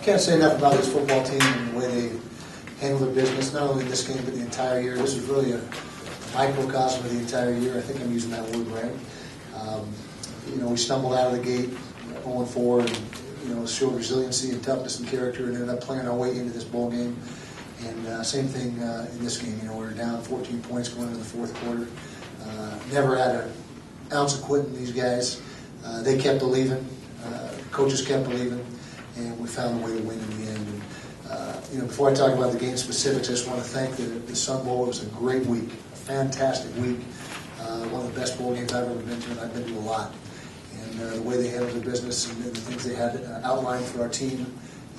Can't say enough about this football team and the way they handle their business, not only this game, but the entire year. This is really a microcosm of the entire year. I think I'm using that word right. We stumbled out of the gate 0-4 and, showed resiliency and toughness and character and ended up playing our way into this bowl game. And same thing in this game. We were down 14 points going into the fourth quarter. Never had an ounce of quitting these guys. They kept believing. Coaches kept believing. And we found a way to win in the end. And, before I talk about the game specifics, I just want to thank the Sun Bowl. It was a great week, a fantastic week. One of the best bowl games I've ever been to, and I've been to a lot. And the way they handled their business and the things they had outlined for our team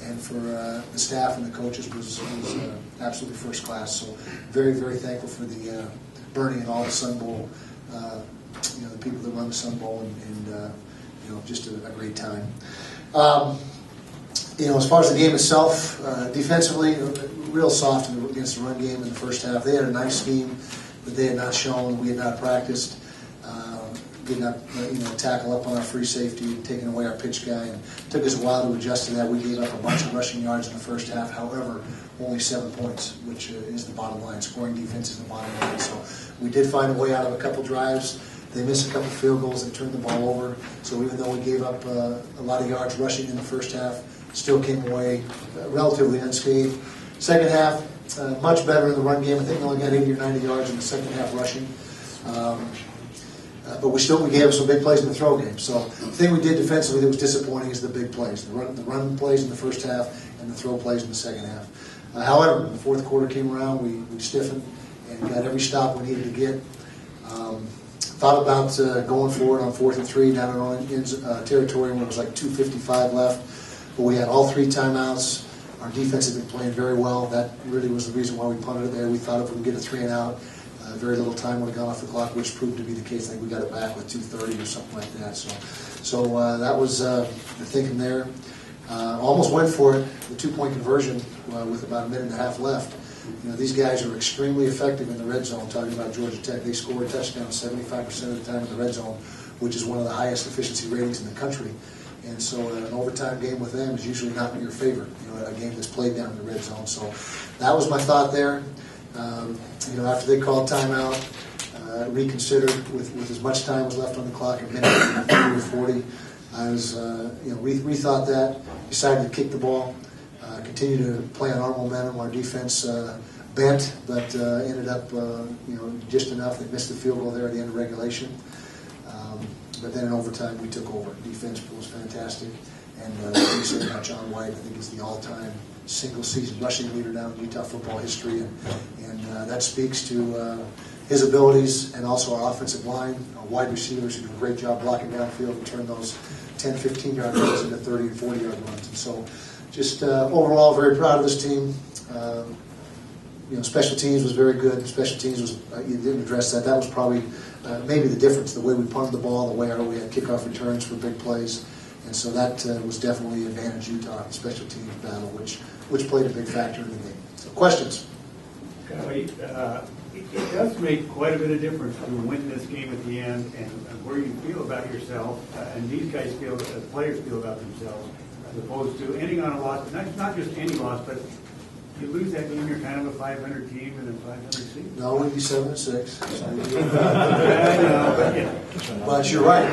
and for the staff and the coaches was absolutely first class. So very, very thankful for the Bernie and all the Sun Bowl, the people that run the Sun Bowl, and just a great time. As far as the game itself, defensively, real soft against the run game in the first half. They had a nice scheme that they had not shown, we had not practiced. Getting up, tackle up on our free safety and taking away our pitch guy. And it took us a while to adjust to that. We gave up a bunch of rushing yards in the first half. However, only 7 points, which is the bottom line. Scoring defense is the bottom line. So we did find a way out of a couple drives. They missed a couple field goals. They turned the ball over. So even though we gave up a lot of yards rushing in the first half, still came away relatively unscathed. Second half, much better in the run game. I think we only got 80 or 90 yards in the second half rushing. But we gave up some big plays in the throw game. So the thing we did defensively that was disappointing is the big plays. The run plays in the first half and the throw plays in the second half. However, when the fourth quarter came around, we stiffened and got every stop we needed to get. Thought about going for it on 4th and 3 down in our own territory when it was like 2:55 left. But we had all 3 timeouts. Our defense had been playing very well. That really was the reason why we punted it there. We thought if we could get a 3 and out, very little time would have gone off the clock, which proved to be the case. I think we got it back with 2:30 or something like that. So that was the thinking there. Almost went for it, the 2-point conversion with about a minute and a half left. These guys are extremely effective in the red zone. Talking about Georgia Tech, they score a touchdown 75% of the time in the red zone, which is one of the highest efficiency ratings in the country. And so an overtime game with them is usually not in your favor, a game that's played down in the red zone. So that was my thought there. After they called timeout, reconsidered with as much time was left on the clock, a minute 30 or 40. I was, rethought that, decided to kick the ball, continue to play on our momentum. Our defense bent, but ended up, just enough. They missed the field goal there at the end of regulation. But then in overtime, we took over. Defense was fantastic. And like you said about John White, I think he's the all-time single-season rushing leader now in Utah football history. And that speaks to his abilities and also our offensive line, our wide receivers who do a great job blocking downfield and turn those 10, 15-yard runs into 30 and 40-yard runs. And so just overall, very proud of this team. Special teams was very good. Special teams was, you didn't address that. That was probably maybe the difference, the way we punted the ball, the way we had kickoff returns for big plays. And so that was definitely advantage Utah special teams battle, which played a big factor in the game. So questions? It does make quite a bit of difference to win this game at the end and where you feel about yourself, and these guys feel, as players feel about themselves, as opposed to ending on a loss. Not just any loss, but you lose that game, you're kind of a 500 team and a 500 seed. No, we'd be 7-6. Yeah. But you're right.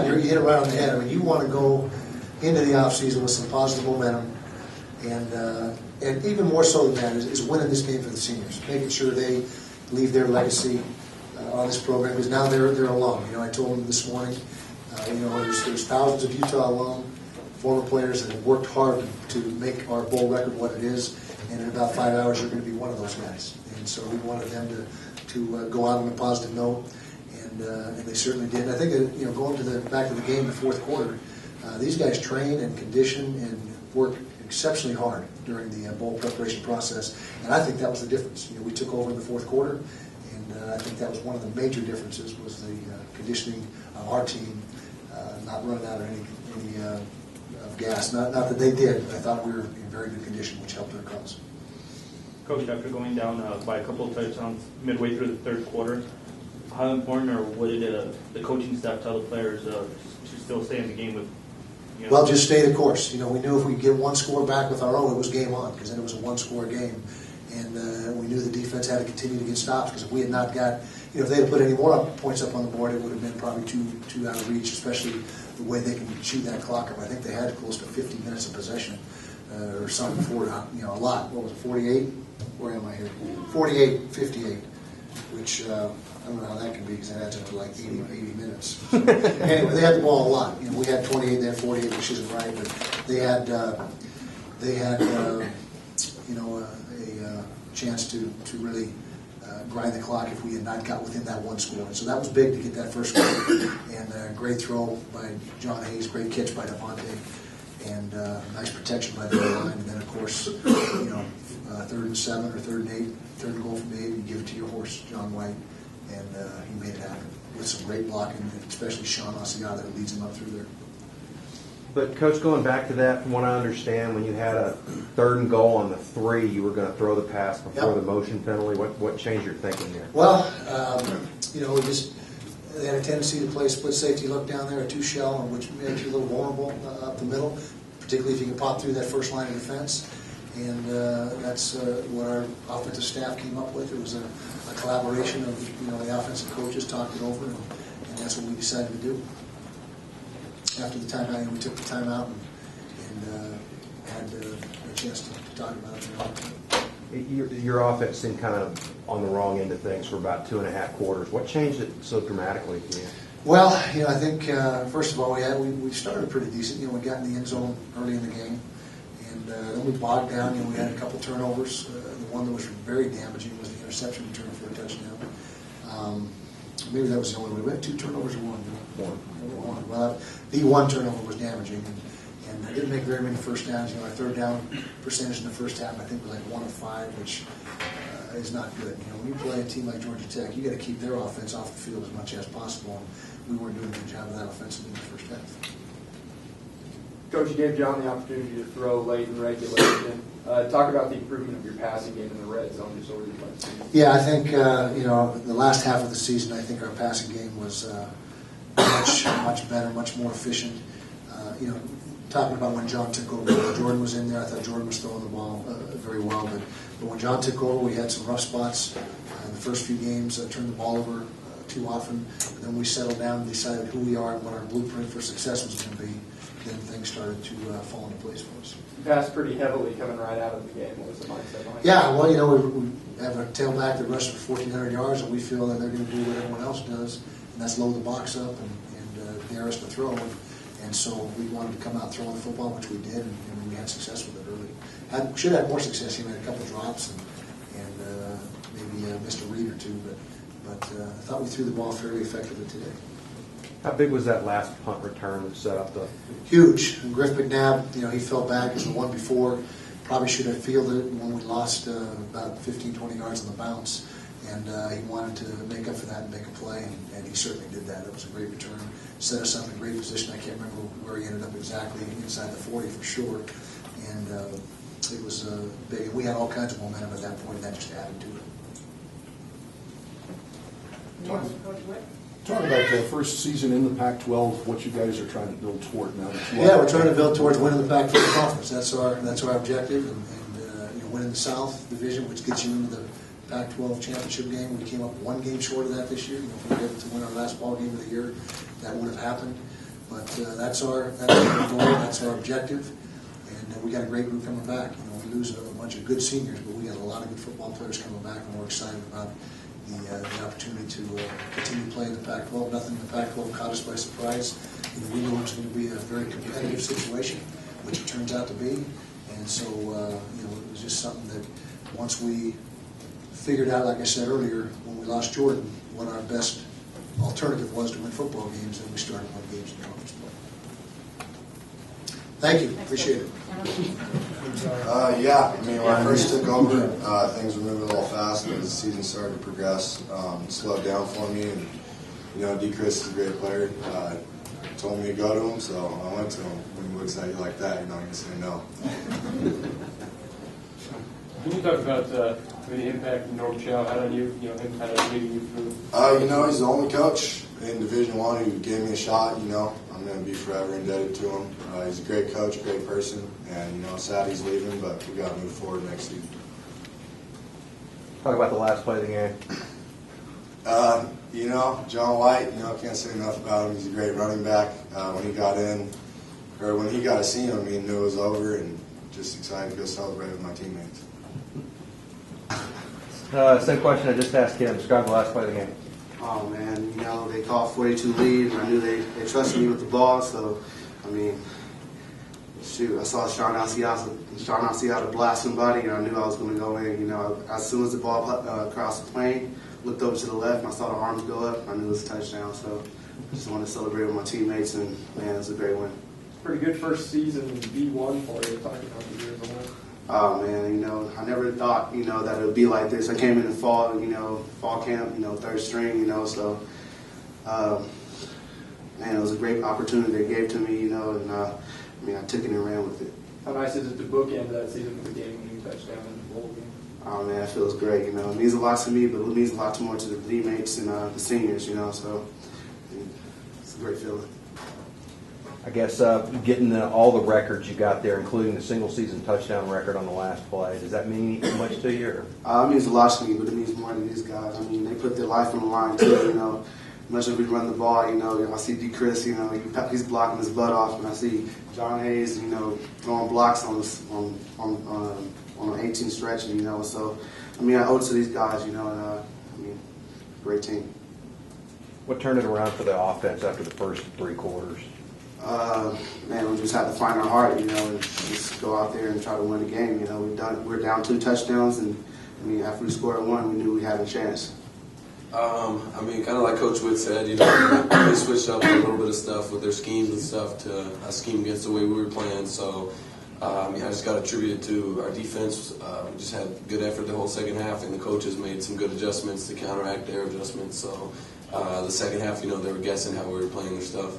You hit it right on the head. I mean, you want to go into the offseason with some positive momentum, and even more so than that is winning this game for the seniors, making sure they leave their legacy on this program, because now they're alum. I told them this morning, there's thousands of Utah alum, former players that have worked hard to make our bowl record what it is, and in about 5 hours you're going to be one of those guys. And so we wanted them to go out on a positive note, and they certainly did. And I think that, going back to the game in the fourth quarter, these guys train and condition and work exceptionally hard during the bowl preparation process, and I think that was the difference. We took over in the fourth quarter, and I think that was one of the major differences was the conditioning of our team, not running out of any of gas. Not that they did, but I thought we were in very good condition, which helped their cause. Coach, after going down by a couple of touchdowns midway through the third quarter, how important or what did the coaching staff tell the players to still stay in the game with You know? Well, just stay the course. You know, we knew if we get one score back with our own, it was game on, because then it was a one-score game. And we knew the defense had to continue to get stops, because if we had not got, you know, if they had put any more points up on the board, it would have been probably too out of reach, especially the way they can chew that clock up. I think they had close to 50 minutes of possession or something for, you know, a lot. What was it, 48? Where am I here? 48, 58, which I don't know how that can be, because that adds up to like 80 minutes. So, anyway, they had the ball a lot. You know, we had 28, they had 48, which isn't right, but they had you know, a chance to really grind the clock if we had not got within that one score. And so that was big to get that first score. And great throw by Jon Hays, great catch by Devonte, and nice protection by the line. And then, of course, you know, 3rd and 7 or 3rd and 8, 3rd and goal from 8, you give it to your horse, John White, and he made it happen with some great blocking, and especially Sean Asiata, who leads him up through there. But, Coach, going back to that, from what I understand, when you had a 3rd and goal on the 3, you were going to throw the pass before the motion penalty. What changed your thinking there? Well, you know, they had a tendency to play split safety look down there, a 2-shell, which makes you a little vulnerable up the middle, particularly if you can pop through that first line of defense. And that's what our offensive staff came up with. It was a collaboration of, you know, the offensive coaches talked it over, and that's what we decided to do. After the timeout, you know, we took the timeout and had a chance to talk about it. Your offense seemed kind of on the wrong end of things for about 2.5 quarters. What changed it so dramatically for you? Well, you know, I think first of all we started pretty decent. You know, we got in the end zone early in the game, and then we bogged down. You know, we had a couple turnovers. The one that was very damaging was the interception return for a touchdown. Maybe that was the only way. We had 2 turnovers or one. One. Well, the one turnover was damaging, and I didn't make very many first downs. You know, our 3rd down percentage in the first half, I think, was like 1 of 5, which is not good. You know, when you play a team like Georgia Tech, you got to keep their offense off the field as much as possible. And we weren't doing a good job of that offensively in the first half. Coach, you gave John the opportunity to throw late in regulation. Talk about the improvement of your passing game in the red zone, just over the last season. Yeah, I think you know, the last half of the season, I think our passing game was much better, much more efficient. You know, talking about when John took over, when Jordan was in there, I thought Jordan was throwing the ball very well. But when John took over, we had some rough spots. In the first few games, turned the ball over too often. But then we settled down and decided who we are and what our blueprint for success was going to be. Then things started to fall into place for us. You passed pretty heavily coming right out of the game. What was the mindset behind Yeah, well, you know, we have a tailback that rushed for 1,400 yards, and we feel that they're going to do what everyone else does, and that's load the box up and dare us to throw. And so we wanted to come out throwing the football, which we did, and we had success with it early. Should have had more success. He made a couple drops and maybe missed a read or two, but I thought we threw the ball fairly effectively today. How big was that last punt return that set up the... Huge. And Griff McNabb, you know, he fell back as the one before. Probably should have fielded it when we lost about 15, 20 yards on the bounce. And he wanted to make up for that and make a play, and he certainly did that. It was a great return. Set us up in a great position. I can't remember where he ended up exactly, inside the 40 for sure. And it was big. And we had all kinds of momentum at that point, and that just added to it. Talk about the first season in the Pac-12, what you guys are trying to build toward now. Yeah, we're trying to build towards winning the Pac-12 conference. That's our objective, and you know, winning the South Division, which gets you into the Pac-12 championship game. We came up one game short of that this year. You know, if we were able to win our last ball game of the year, that would have happened. But that's our goal. That's our objective, and we got a great group coming back. You know, we lose a bunch of good seniors, but we got a lot of good football players coming back, and we're excited about the opportunity to continue playing the Pac-12. Nothing in the Pac-12 caught us by surprise. You know, we knew it was going to be a very competitive situation, which it turns out to be. And so, you know, it was just something that once we figured out, like I said earlier, when we lost Jordan, what our best alternative was to win football games, and we started winning games in conference play. Thank you. Appreciate it. Yeah, I mean, when I first took over, things were moving a little fast, but as the season started to progress, it slowed down for me. And, you know, D. Chris is a great player. Told me to go to him, so I went to him. When he looks at you like that, you're not going to say no. Can you talk about the impact Norm Chow had on you, him kind of leading you through? You know, he's the only coach in Division I who gave me a shot, I'm going to be forever indebted to him. He's a great coach, great person, and sad he's leaving, but we got to move forward next season. Talk about the last play of the game. John White, can't say enough about him. He's a great running back. When he got to see him, knew it was over, and just excited to go celebrate with my teammates. Same question I just asked him. Describe the last play of the game. Oh man, they called 42 lead, and I knew they trusted me with the ball. So, I saw Sean Asiata blast somebody, and I knew I was going to go in. As soon as the ball crossed the plane, looked over to the left, and I saw the arms go up. I knew it was a touchdown. So, I just wanted to celebrate with my teammates, and man, it was a great win. Pretty good first season B1 for you. Talking about the years on that. Oh man, I never thought, that it would be like this. I came in the fall, fall camp, third string, so, man, it was a great opportunity they gave to me, and I took it and ran with it. How nice is it to bookend that season with a game-winning touchdown in the bowl game? Oh man, it feels great, it means a lot to me, but it means a lot more to the teammates and the seniors, so it's a great feeling. I guess getting all the records you got there, including the single-season touchdown record on the last play, does that mean much to you? Or? It means a lot to me, but it means more to these guys. They put their life on the line too. Much as we run the ball, I see D. Chris, he's blocking his butt off, and I see Jon Hays, throwing blocks on an 18 stretch, So, I owe it to these guys, great team. What turned it around for the offense after the first three quarters? Man, we just had to find our heart, and just go out there and try to win the game. We're down 2 touchdowns, and after we scored 1, we knew we had a chance. Kind of like Coach Witt said, they switched up a little bit of stuff with their schemes and stuff to a scheme against the way we were playing. So, I just got to attribute it to our defense. We just had good effort the whole second half, and the coaches made some good adjustments to counteract their adjustments. So, the second half, they were guessing how we were playing their stuff.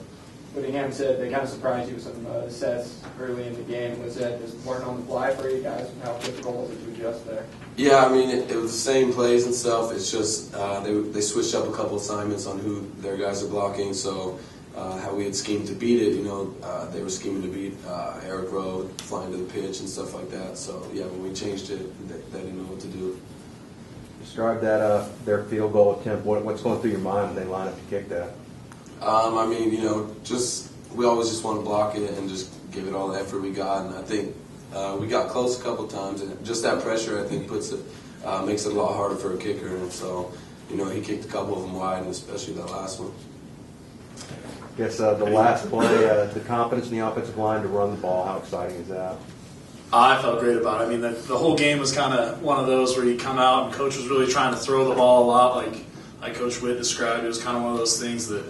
Whittingham said they kind of surprised you with some sets early in the game. Was that just learn on the fly for you guys? How difficult was it to adjust there? Yeah, it was the same plays and stuff. It's just they switched up a couple assignments on who their guys are blocking. So how we had schemed to beat it, they were scheming to beat Eric Rowe, flying to the pitch and stuff like that. So yeah, when we changed it, they didn't know what to do. Describe that their field goal attempt. What's going through your mind when they line up to kick that? We always just want to block it and just give it all the effort we got. And I think we got close a couple of times, and just that pressure, I think, makes it a lot harder for a kicker. And so, he kicked a couple of them wide, and especially that last one. I guess the last play, the confidence in the offensive line to run the ball, how exciting is that? I felt great about it. The whole game was kind of one of those where you come out and Coach was really trying to throw the ball a lot, like Coach Witt described. It was kind of one of those things that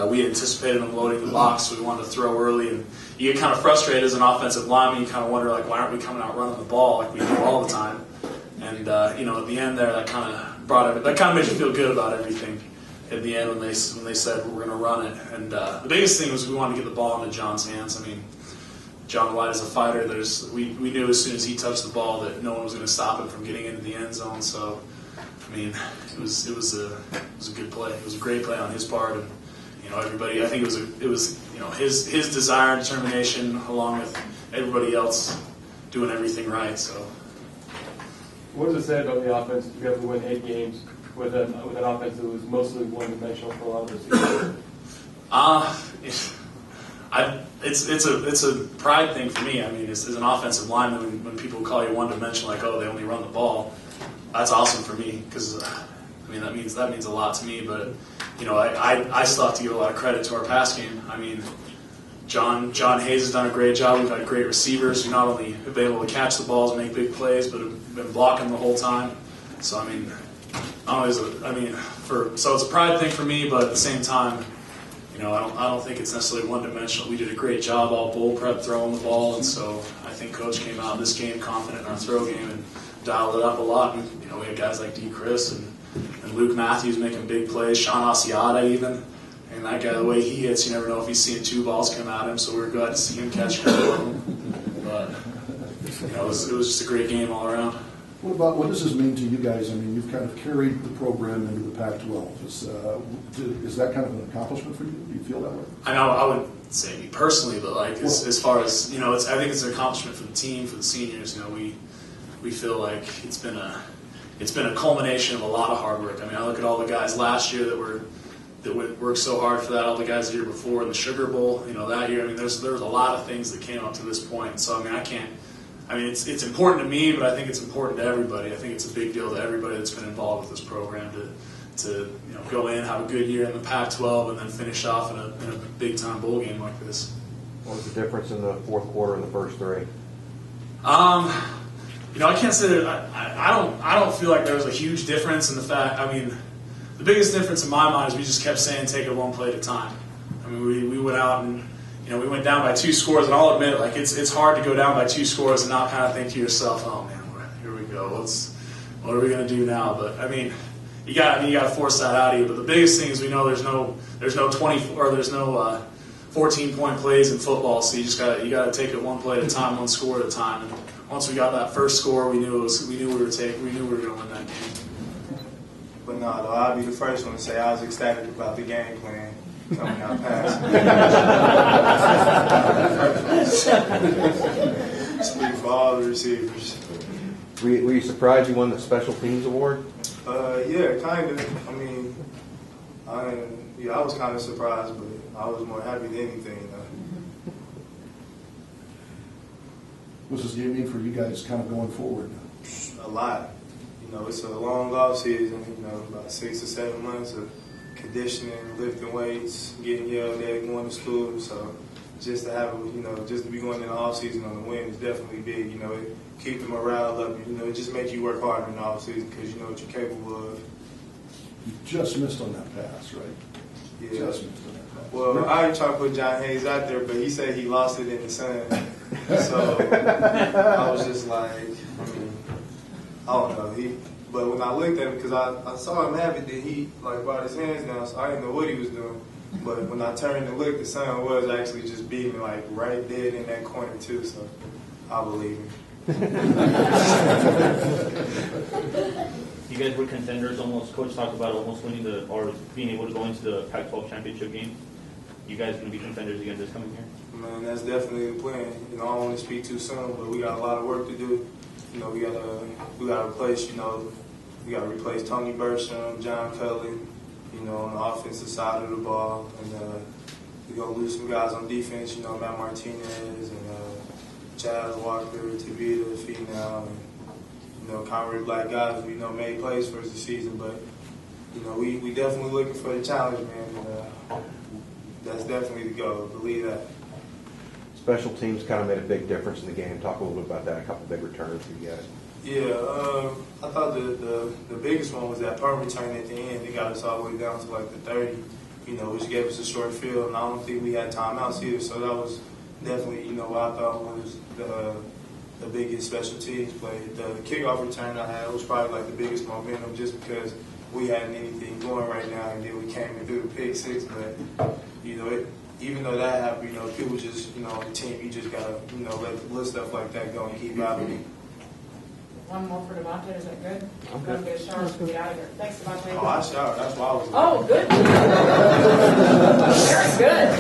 we anticipated him loading the box, so we wanted to throw early. And you get kind of frustrated as an offensive lineman. You kind of wonder, why aren't we coming out running the ball like we do all the time? And, at the end there, that kind of made you feel good about everything at the end when they said we're going to run it. And the biggest thing was we wanted to get the ball into John's hands. John White is a fighter. We knew as soon as he touched the ball that no one was going to stop him from getting into the end zone. So, it was a good play. It was a great play on his part, and everybody. I think it was his desire and determination along with everybody else doing everything right. So, what does it say about the offense to be able to win 8 games with an offense that was mostly one-dimensional for a lot of the season? It's a pride thing for me. As an offensive lineman, when people call you one-dimensional, they only run the ball, that's awesome for me because that means a lot to me. But I still have to give a lot of credit to our pass game. Jon Hays has done a great job. We've had great receivers who not only have been able to catch the balls and make big plays, but have been blocking the whole time. So so it's a pride thing for me, but at the same time, I don't think it's necessarily one-dimensional. We did a great job all bowl prep throwing the ball, and so I think Coach came out of this game confident in our throw game and dialed it up a lot. And, we had guys like D. Chris and Luke Matthews making big plays, Sean Asiata even. And that guy, the way he hits, you never know if he's seeing 2 balls come at him, so we were glad to see him catch a couple of them. But, it was just a great game all around. What does this mean to you guys? I mean, you've kind of carried the program into the Pac-12. Is that kind of an accomplishment for you? Do you feel that way? I know I would say me personally, but like as far as I think it's an accomplishment for the team, for the seniors. We feel like it's been a culmination of a lot of hard work. I mean, I look at all the guys last year that worked so hard for that. All the guys the year before in the Sugar Bowl, that year. I mean, there's a lot of things that came up to this point. So I mean, it's important to me, but I think it's important to everybody. I think it's a big deal to everybody that's been involved with this program to go in, have a good year in the Pac-12, and then finish off in a big-time bowl game like this. What was the difference in the fourth quarter and the first three? I can't say that I don't feel like there was a huge difference in the fact. I mean, the biggest difference in my mind is we just kept saying take it one play at a time. I mean, we went out and we went down by 2 scores, and I'll admit, like it's hard to go down by 2 scores and not kind of think to yourself, oh man, here we go. What are we going to do now? But I mean, you got to force that out of you. But the biggest thing is we know there's no 14-point plays in football, so you got to take it one play at a time, one score at a time. And once we got that first score, we knew we were going to win that game. But no, though, I'll be the first one to say I was ecstatic about the game plan coming out past. Speak for all the receivers. Were you surprised you won the Special Teams Award? Yeah, kind of. I mean, I was kind of surprised, but I was more happy than anything. What's this game mean for you guys kind of going forward? A lot. It's a long off season, about 6 to 7 months of conditioning, lifting weights, getting yelled at, going to school. So just to have, just to be going in the off season on the win is definitely big. It keep the morale up. It just makes you work harder in the off season because you know what you're capable of. You just missed on that pass, right? Yeah. Just missed on that pass. Well, I ain't trying to put Jon Hays out there, but he said he lost it in the sun. So I was just like, I don't know. But when I looked at him, because I saw him have it, that he brought his hands down, so I didn't know what he was doing. But when I turned and looked, the sun was actually just beating right dead in that corner too. So I believe him. You guys were contenders almost. Coach talked about almost winning or being able to go into the Pac-12 championship game. You guys going to be contenders again this coming year? Man, that's definitely the plan. I don't want to speak too soon, but we got a lot of work to do. We got to replace. We got to replace Tony Bergstrom, John Cullen, on the offensive side of the ball, and we're gonna lose some guys on defense. Matt Martinez and Chaz Walker, Tavita, Finau, and Conrad Black guys we made plays for us this season. But we definitely looking for the challenge, man. And, that's definitely the goal. Believe that. Special teams kind of made a big difference in the game. Talk a little bit about that. A couple big returns for you guys. Yeah, I thought the biggest one was that punt return at the end. It got us all the way down to the 30, which gave us a short field, and I don't think we had timeouts either. So that was definitely, what I thought was the biggest special teams play. The kickoff return I had was probably the biggest momentum, just because we hadn't anything going right now, and then we came and threw the pick 6. But even though that happened, people just, on the team, you just gotta, let little stuff like that go and keep out of it. One more for Devonte, is that good? I'm going to get a shower and get out of here. Thanks, Devonte. Oh, I showered. That's why I was. Oh, good. Very good.